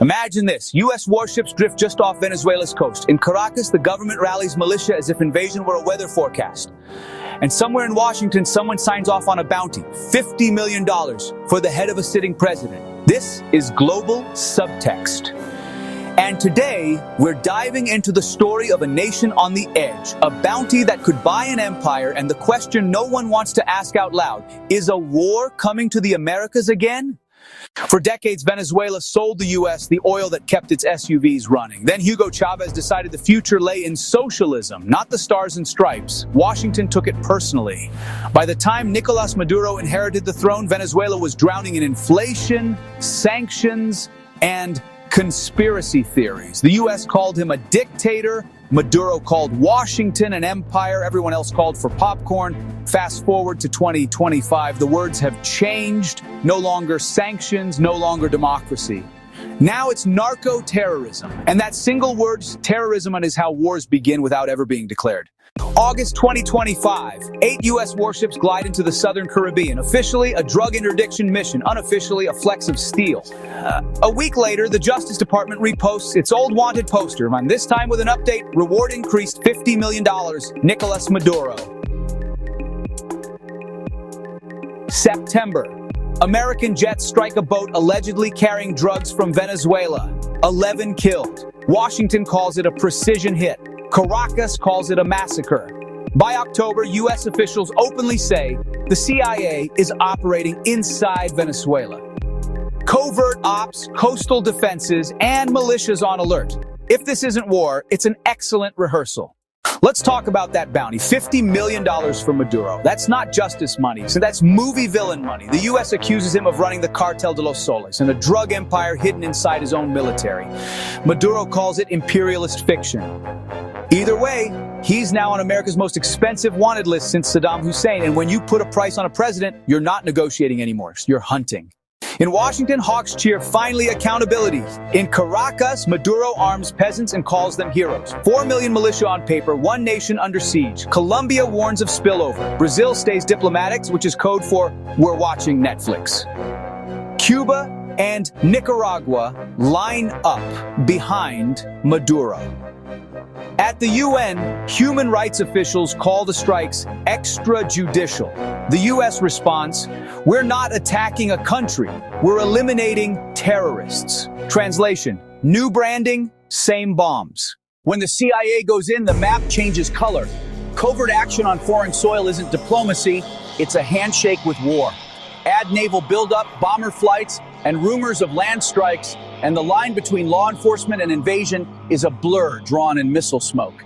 Imagine this. U.S. warships drift just off Venezuela's coast. In Caracas, the government rallies militia as if invasion were a weather forecast. And somewhere in Washington, someone signs off on a bounty, $50 million, for the head of a sitting president. This is Global Subtext. And today, we're diving into the story of a nation on the edge, a bounty that could buy an empire, and the question no one wants to ask out loud, is a war coming to the Americas again? For decades, Venezuela sold the U.S. the oil that kept its SUVs running. Then Hugo Chavez decided the future lay in socialism, not the stars and stripes. Washington took it personally. By the time Nicolás Maduro inherited the throne, Venezuela was drowning in inflation, sanctions, and conspiracy theories. The U.S. called him a dictator. Maduro called Washington an empire. Everyone else called for popcorn. Fast forward to 2025. The words have changed. No longer sanctions, no longer democracy. Now it's narco-terrorism. And that single word, terrorism, is how wars begin without ever being declared. August 2025, 8 U.S. warships glide into the southern Caribbean. Officially, a drug interdiction mission. Unofficially, a flex of steel. A week later, the Justice Department reposts its old wanted poster, and this time with an update, reward increased $50 million, Nicolás Maduro. September, American jets strike a boat allegedly carrying drugs from Venezuela. 11 killed. Washington calls it a precision hit. Caracas calls it a massacre. By October, U.S. officials openly say the CIA is operating inside Venezuela. Covert ops, coastal defenses, and militias on alert. If this isn't war, it's an excellent rehearsal. Let's talk about that bounty. $50 million for Maduro. That's not justice money, so that's movie villain money. The U.S. accuses him of running the Cartel de los Soles, and a drug empire hidden inside his own military. Maduro calls it imperialist fiction. Either way, he's now on America's most expensive wanted list since Saddam Hussein, and when you put a price on a president, you're not negotiating anymore, you're hunting. In Washington, hawks cheer finally accountability. In Caracas, Maduro arms peasants and calls them heroes. 4 million militia on paper, one nation under siege. Colombia warns of spillover. Brazil stays diplomatic, which is code for we're watching Netflix. Cuba and Nicaragua line up behind Maduro. At the UN, human rights officials call the strikes extrajudicial. The U.S. response, we're not attacking a country, we're eliminating terrorists. Translation, new branding, same bombs. When the CIA goes in, the map changes color. Covert action on foreign soil isn't diplomacy, it's a handshake with war. Add naval buildup, bomber flights, and rumors of land strikes, and the line between law enforcement and invasion is a blur drawn in missile smoke.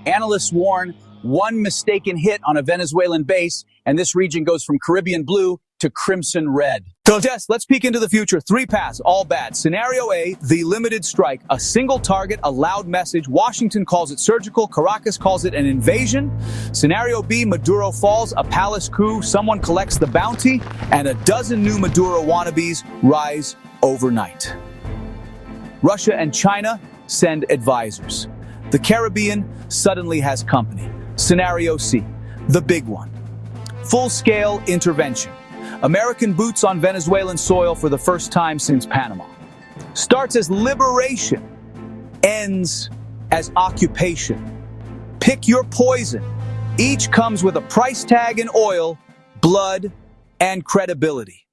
Analysts warn one mistaken hit on a Venezuelan base, and this region goes from Caribbean blue to crimson red. So yes, let's peek into the future. 3 paths, all bad. Scenario A, the limited strike. A single target, a loud message. Washington calls it surgical. Caracas calls it an invasion. Scenario B, Maduro falls, a palace coup. Someone collects the bounty, and a dozen new Maduro wannabes rise overnight. Russia and China send advisors. The Caribbean suddenly has company. Scenario C, the big one. Full-scale intervention. American boots on Venezuelan soil for the first time since Panama. Starts as liberation, ends as occupation. Pick your poison. Each comes with a price tag in oil, blood, and credibility.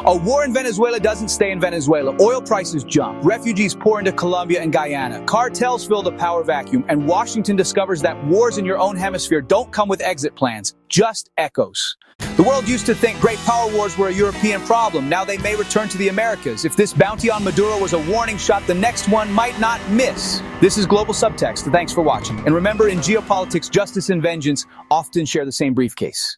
A war in Venezuela doesn't stay in Venezuela. Oil prices jump. Refugees pour into Colombia and Guyana. Cartels fill the power vacuum. And Washington discovers that wars in your own hemisphere don't come with exit plans, just echoes. The world used to think great power wars were a European problem. Now they may return to the Americas. If this bounty on Maduro was a warning shot, the next one might not miss. This is Global Subtext. Thanks for watching. And remember, in geopolitics, justice and vengeance often share the same briefcase.